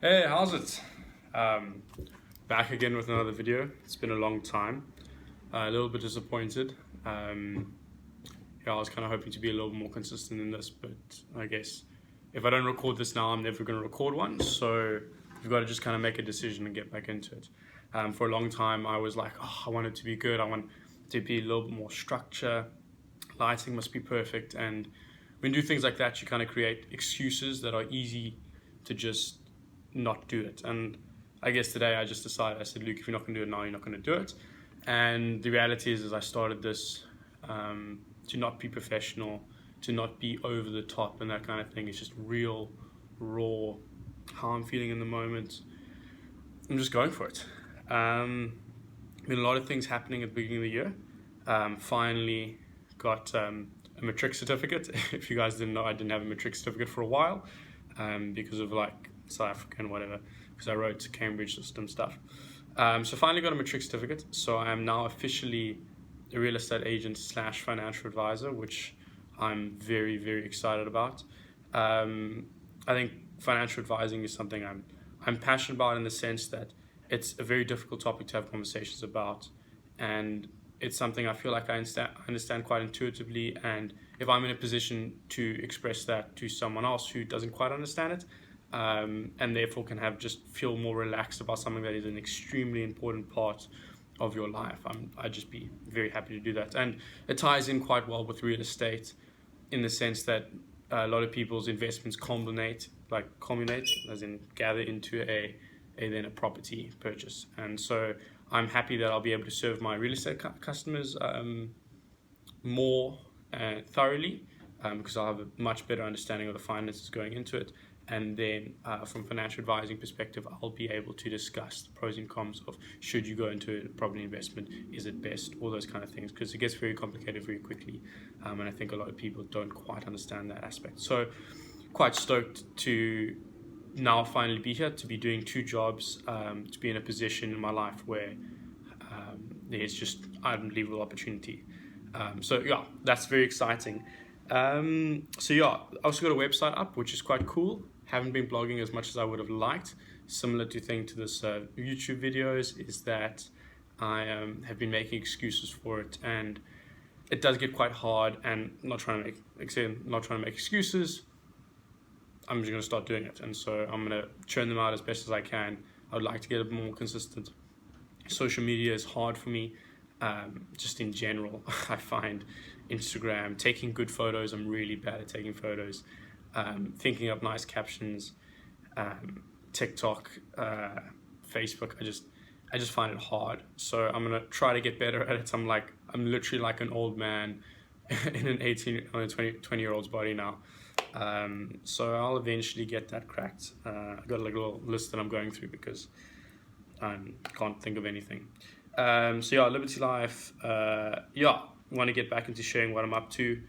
Hey, how's it? Um, Back again with another video. It's been a long time. A little bit disappointed. Yeah, I was kind of hoping to be a little more consistent in this, but I guess if I don't record this now, I'm never going to record one. So you've got to just kind of make a decision and get back into it. For a long time, I was like, oh, I want it to be good. I want to be a little bit more structure. Lighting must be perfect. And when you do things like that, you kind of create excuses that are easy to just not do it. And I guess today I just decided, I said, Luke, if you're not going to do it now, you're not going to do it. And the reality is I started this to not be professional, to not be over the top and that kind of thing. It's just real, raw, how I'm feeling in the moment. I'm just going for it. Been a lot of things happening at the beginning of the year. Finally got a Matric Certificate. If you guys didn't know, I didn't have a Matric Certificate for a while because of like South Africa and whatever, because I wrote Cambridge system stuff. So finally got a Matric Certificate. So I am now officially a real estate agent / financial advisor, which I'm very, very excited about. I think financial advising is something I'm passionate about in the sense that it's a very difficult topic to have conversations about, and it's something I feel like I understand quite intuitively, and if I'm in a position to express that to someone else who doesn't quite understand it, and therefore can just feel more relaxed about something that is an extremely important part of your life, I'd just be very happy to do that. And it ties in quite well with real estate in the sense that a lot of people's investments culminate as in gather into a property purchase. And so I'm happy that I'll be able to serve my real estate customers more thoroughly, because I'll have a much better understanding of the finances going into it. And then from financial advising perspective, I'll be able to discuss the pros and cons of should you go into a property investment, is it best, all those kind of things, because it gets very complicated very quickly. And I think a lot of people don't quite understand that aspect. So quite stoked to now finally be here, to be doing two jobs, to be in a position in my life where there's just unbelievable opportunity. So yeah, that's very exciting. So yeah, I also got a website up, which is quite cool. Haven't been blogging as much as I would have liked. Similar to this YouTube videos is that I have been making excuses for it, and it does get quite hard. And not trying to make excuses. I'm just going to start doing it, and so I'm going to churn them out as best as I can. I would like to get a bit more consistent. Social media is hard for me, just in general. I find Instagram, taking good photos, I'm really bad at taking photos. Thinking up nice captions, TikTok, Facebook, I just find it hard. So I'm going to try to get better at it. I'm literally like an old man in an 20-year-old's body now. So I'll eventually get that cracked. I've got like a little list that I'm going through because I can't think of anything. So yeah, Liberty Life, want to get back into sharing what I'm up to.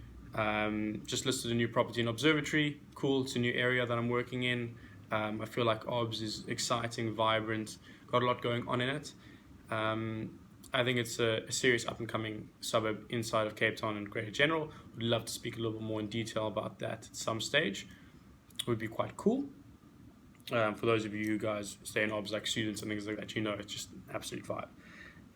Just listed a new property in Observatory. Cool, it's a new area that I'm working in. I feel like OBS is exciting, vibrant, got a lot going on in it. I think it's a serious up-and-coming suburb inside of Cape Town and Greater General. Would love to speak a little bit more in detail about that at some stage. It would be quite cool. For those of you who guys stay in OBS, like students and things like that, it's just an absolute vibe.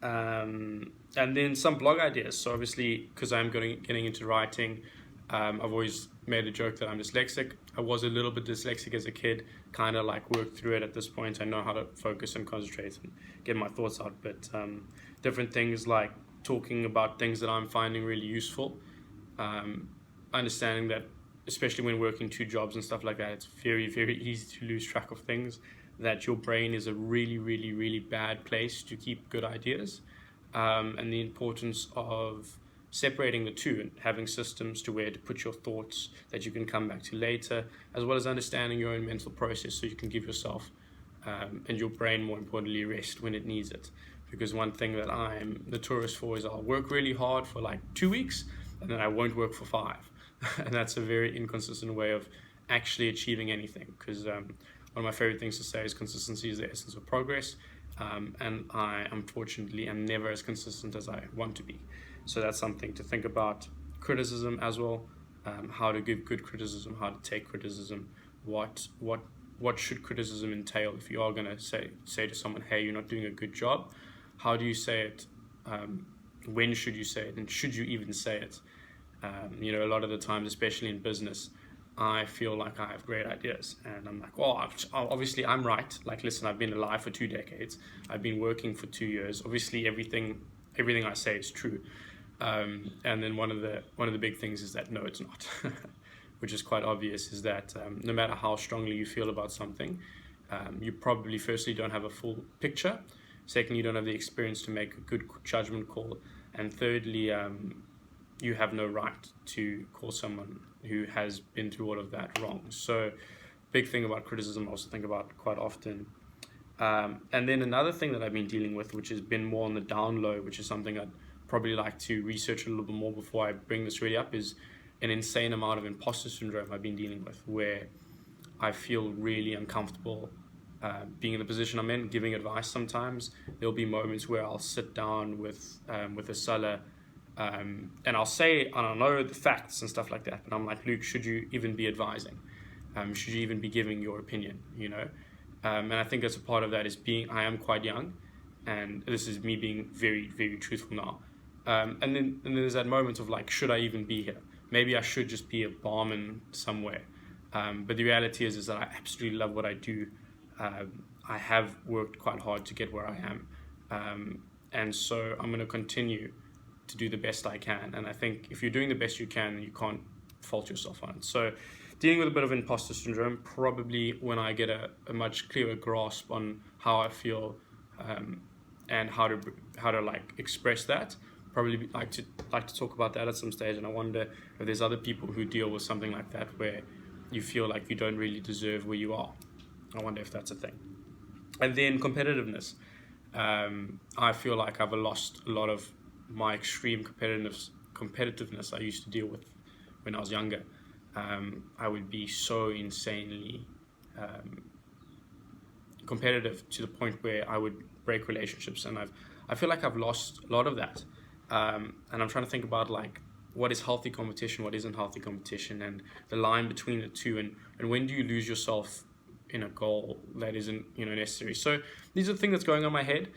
And then some blog ideas. So obviously, because I'm getting into writing, I've always made a joke that I'm dyslexic. I was a little bit dyslexic as a kid, kind of like worked through it at this point. I know how to focus and concentrate and get my thoughts out, but different things like talking about things that I'm finding really useful, understanding that especially when working two jobs and stuff like that, it's very, very easy to lose track of things, that your brain is a really, really, really bad place to keep good ideas, and the importance of separating the two and having systems to where to put your thoughts that you can come back to later, as well as understanding your own mental process so you can give yourself and your brain, more importantly, rest when it needs it. Because one thing that I'm notorious for is I'll work really hard for like 2 weeks and then I won't work for 5. And that's a very inconsistent way of actually achieving anything, because one of my favorite things to say is consistency is the essence of progress, and I unfortunately am never as consistent as I want to be. So that's something to think about. Criticism as well, how to give good criticism, how to take criticism, what what should criticism entail if you are going to say to someone, hey, you're not doing a good job? How do you say it? When should you say it? And should you even say it? You know, a lot of the times, especially in business, I feel like I have great ideas and I'm like, well, obviously I'm right. Like, listen, I've been alive for 2 decades. I've been working for 2 years. Obviously everything I say is true. And then one of the big things is that no, it's not, which is quite obvious, is that no matter how strongly you feel about something, you probably firstly don't have a full picture. Secondly, you don't have the experience to make a good judgment call. And thirdly, you have no right to call someone who has been through all of that wrong. So big thing about criticism I also think about quite often. And then another thing that I've been dealing with, which has been more on the down low, which is something I'd probably like to research a little bit more before I bring this really up, is an insane amount of imposter syndrome I've been dealing with, where I feel really uncomfortable being in the position I'm in, giving advice. Sometimes there'll be moments where I'll sit down with a seller and I'll say, I don't know the facts and stuff like that, but I'm like, Luke, should you even be advising? Should you even be giving your opinion, you know? And I think that's a part of that is I am quite young, and this is me being very, very truthful now. And then there's that moment of like, should I even be here? Maybe I should just be a barman somewhere. But the reality is that I absolutely love what I do. I have worked quite hard to get where I am. And so I'm going to continue to do the best I can. And I think if you're doing the best you can, you can't fault yourself on it. So dealing with a bit of imposter syndrome, probably when I get a much clearer grasp on how I feel and how to like express that, probably like to talk about that at some stage. And I wonder if there's other people who deal with something like that, where you feel like you don't really deserve where you are. I wonder if that's a thing. And then competitiveness. I feel like I've lost a lot of my extreme competitiveness I used to deal with when I was younger. I would be so insanely competitive to the point where I would break relationships, and I feel like I've lost a lot of that. And I'm trying to think about like, what is healthy competition, what isn't healthy competition, and the line between the two, and when do you lose yourself in a goal that isn't, you know, necessary. So these are the things that's going on in my head.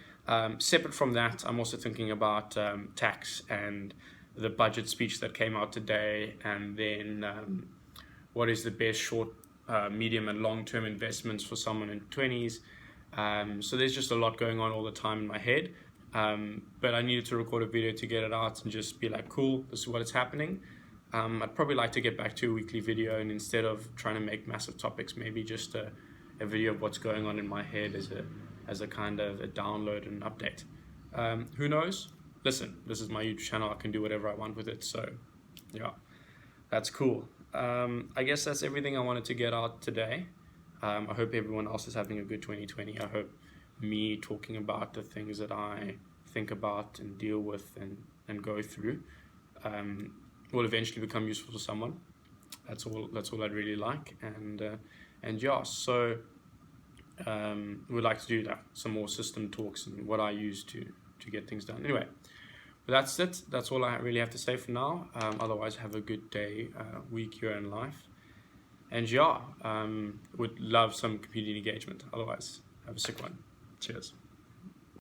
Separate from that, I'm also thinking about tax and the budget speech that came out today, and then what is the best short, medium and long-term investments for someone in 20s. So there's just a lot going on all the time in my head. But I needed to record a video to get it out and just be like, cool, this is what is happening. I'd probably like to get back to a weekly video, and instead of trying to make massive topics, maybe just a video of what's going on in my head as a kind of a download and update. Who knows? Listen, this is my YouTube channel. I can do whatever I want with it. So yeah, that's cool. I guess that's everything I wanted to get out today. I hope everyone else is having a good 2020. I hope me talking about the things that I think about and deal with and go through will eventually become useful to someone. That's all I'd really like. And yeah, so we'd like to do that, some more system talks and what I use to get things done. Anyway, but that's it. That's all I really have to say for now. Otherwise, have a good day, week, year in life. And yeah, would love some community engagement. Otherwise, have a sick one. Cheers.